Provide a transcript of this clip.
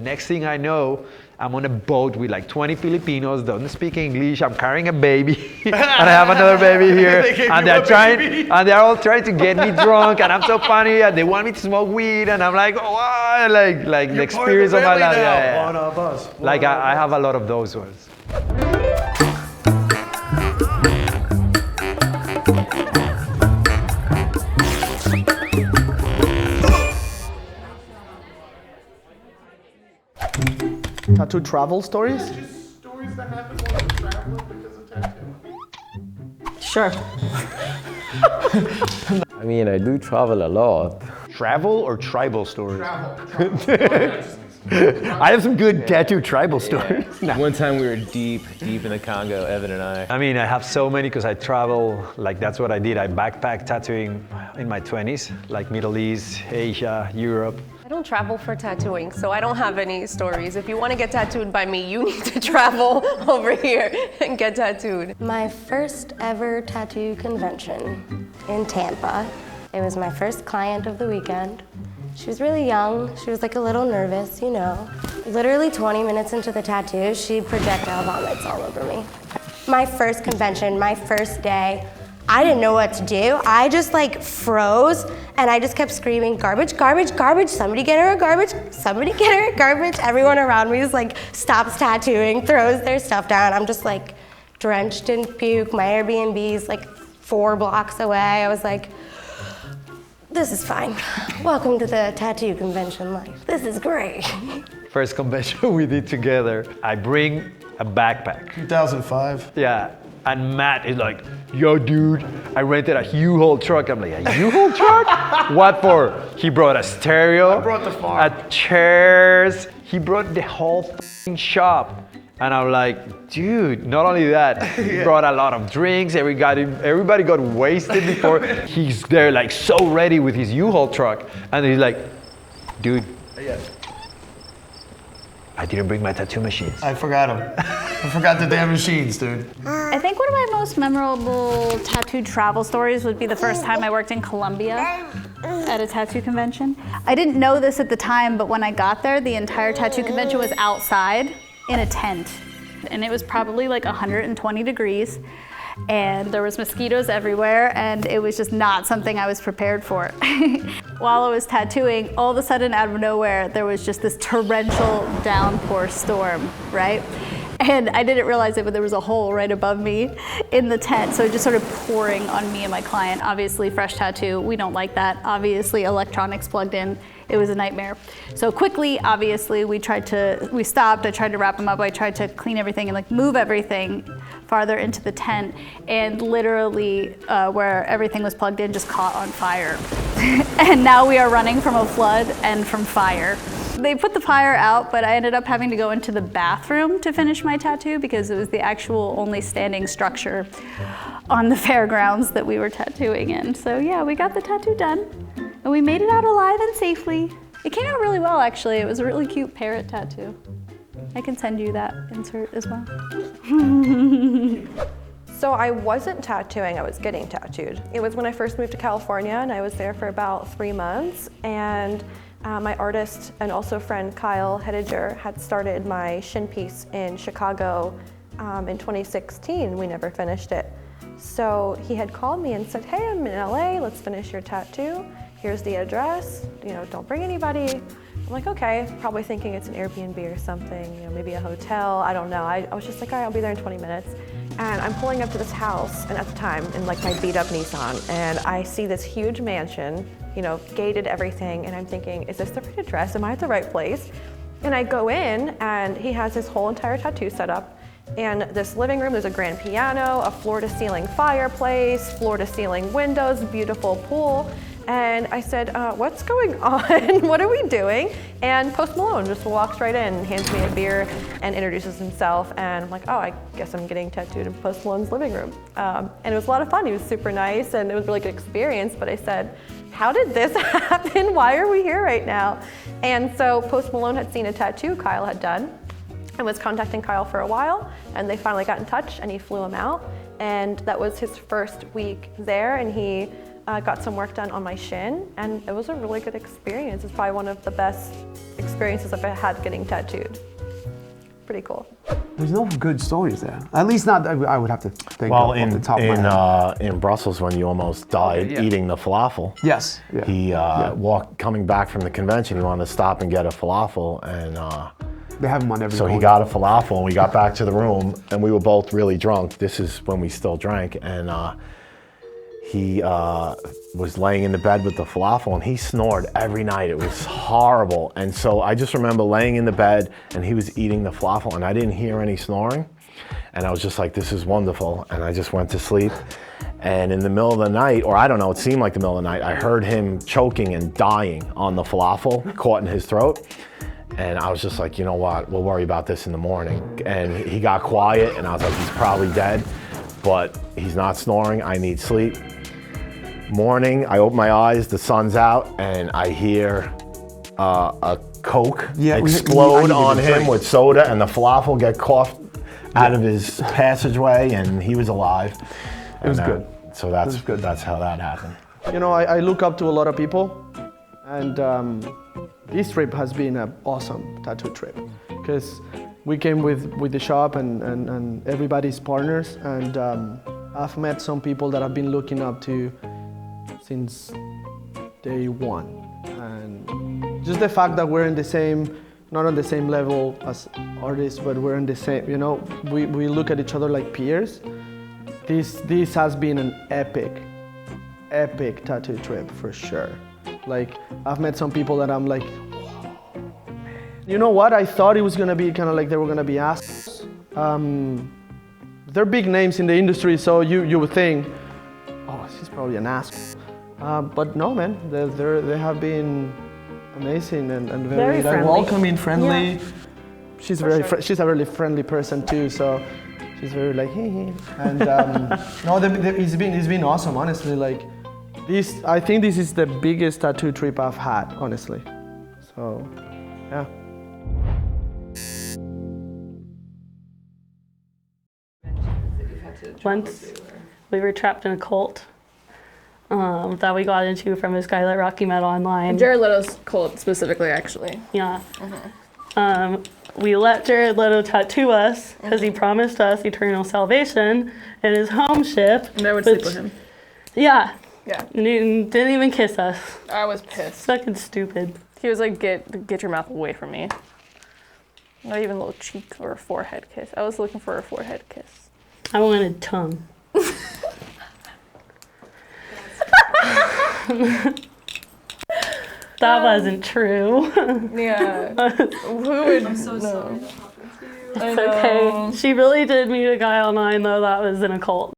next thing I know, I'm on a boat with like 20 Filipinos, don't speak English, I'm carrying a baby, and I have another baby here, and they're all trying to get me drunk, and I'm so funny, and they want me to smoke weed, and I'm like, oh, wow, like the experience of my life. Yeah. One of us. Like I have a lot of those ones. Tattoo travel stories? Just stories that happen while you're traveling because of tattoo. Sure. I mean, I do travel a lot. Travel or tribal stories? Travel. I have some good tattoo tribal stories. One time we were deep in the Congo, Evan and I. I mean, I have so many because I travel, like that's what I did. I backpacked tattooing in my 20s, like Middle East, Asia, Europe. I don't travel for tattooing, so I don't have any stories. If you want to get tattooed by me, you need to travel over here and get tattooed. My first ever tattoo convention in Tampa. It was my first client of the weekend. She was really young. She was like a little nervous, you know. Literally 20 minutes into the tattoo, she projectile vomits all over me. My first convention, my first day, I didn't know what to do. I just like froze and I just kept screaming, garbage, garbage, garbage, somebody get her a garbage, somebody get her a garbage. Everyone around me is like stops tattooing, throws their stuff down. I'm just like drenched in puke. My Airbnb's like 4 blocks away. I was like, this is fine. Welcome to the tattoo convention life. This is great. First convention we did together, I bring a backpack. 2005. Yeah, and Matt is like, yo dude, I rented a U-Haul truck. I'm like, a U-Haul truck? What for? He brought a stereo, I brought the farm. chairs, he brought the whole f***ing shop. And I'm like, dude, not only that, he brought a lot of drinks, everybody got wasted before. He's there like so ready with his U-Haul truck. And he's like, dude, I didn't bring my tattoo machines. I forgot them. I forgot the damn machines, dude. I think one of my most memorable tattoo travel stories would be the first time I worked in Colombia at a tattoo convention. I didn't know this at the time, but when I got there, the entire tattoo convention was outside in a tent. And it was probably like 120 degrees. And there was mosquitoes everywhere, and it was just not something I was prepared for. While I was tattooing, all of a sudden out of nowhere, there was just this torrential downpour storm, right? And I didn't realize it, but there was a hole right above me in the tent. So it just started pouring on me and my client. Obviously, fresh tattoo, we don't like that. Obviously, electronics plugged in. It was a nightmare. So quickly, obviously, we stopped. I tried to wrap him up. I tried to clean everything and like move everything farther into the tent. And literally, where everything was plugged in just caught on fire. And now we are running from a flood and from fire. They put the fire out, but I ended up having to go into the bathroom to finish my tattoo because it was the actual only standing structure on the fairgrounds that we were tattooing in. So yeah, we got the tattoo done and we made it out alive and safely. It came out really well, actually. It was a really cute parrot tattoo. I can send you that insert as well. So I wasn't tattooing, I was getting tattooed. It was when I first moved to California and I was there for about 3 months, and my artist and also friend Kyle Hediger had started my shin piece in Chicago in 2016. We never finished it. So he had called me and said, hey, I'm in LA, let's finish your tattoo. Here's the address, don't bring anybody. I'm like, okay, probably thinking it's an Airbnb or something, maybe a hotel, I don't know. I was just like, all right, I'll be there in 20 minutes. And I'm pulling up to this house, and at the time, in like my beat up Nissan, and I see this huge mansion, gated everything, and I'm thinking, is this the right address? Am I at the right place? And I go in, and he has his whole entire tattoo set up. And this living room, there's a grand piano, a floor-to-ceiling fireplace, floor-to-ceiling windows, beautiful pool. And I said, what's going on? What are we doing? And Post Malone just walks right in, hands me a beer, and introduces himself. And I'm like, oh, I guess I'm getting tattooed in Post Malone's living room. And it was a lot of fun. He was super nice, and it was a really good experience. But I said, how did this happen? Why are we here right now? And so Post Malone had seen a tattoo Kyle had done. I was contacting Kyle for a while, and they finally got in touch, and he flew him out. And that was his first week there, and he got some work done on my shin, and it was a really good experience. It's probably one of the best experiences I've had getting tattooed. Pretty cool. There's no good stories there. At least not that I would have to think Well, off the top of my head. in Brussels, when you almost died eating the falafel, Yes. Yeah. he coming back from the convention. He wanted to stop and get a falafel, and They have them on every so he corner. got a falafel. And we got back to the room, and we were both really drunk. This is when we still drank, and he was laying in the bed with the falafel, and he snored every night. It was horrible. And so I just remember laying in the bed, and he was eating the falafel, and I didn't hear any snoring. And I was just like, this is wonderful. And I just went to sleep. And in the middle of the night, or I don't know, it seemed like the middle of the night, I heard him choking and dying on the falafel, caught in his throat. And I was just like, you know what, we'll worry about this in the morning. And he got quiet, and I was like, he's probably dead, but he's not snoring, I need sleep. Morning, I open my eyes, the sun's out, and I hear a Coke explode on him with soda, and the falafel get coughed out of his passageway, and he was alive. It was good. So that's how that happened. You know, I look up to a lot of people, and this trip has been an awesome tattoo trip, because we came with the shop and everybody's partners, and I've met some people that I've been looking up to since day one. And just the fact that we're in the same, not on the same level as artists, but we're in the same, you know, we look at each other like peers. This has been an epic tattoo trip for sure. Like, I've met some people that I'm like, whoa, man. You know what? I thought it was gonna be kind of like they were gonna be assholes. They're big names in the industry, so you would think, oh, she's probably an asshole. But no, man, they have been amazing and very like, welcoming, friendly. Yeah. She's she's a really friendly person too, so she's very like, hey. And no, it's been awesome, honestly. Like, I think this is the biggest tattoo trip I've had, honestly. So, yeah. Once we were trapped in a cult that we got into from this guy that Rocky met online. Jared Leto's cult specifically, actually. Yeah. We let Jared Leto tattoo us because he promised us eternal salvation in his home ship. And I would sleep with him. Yeah. Yeah. And he didn't even kiss us. I was pissed. Fucking stupid. He was like, get your mouth away from me. Not even a little cheek or a forehead kiss. I was looking for a forehead kiss. I wanted tongue. That wasn't true. Yeah. Who would? I'm so sorry that happened to you. It's okay. She really did meet a guy online, though, that was in a cult.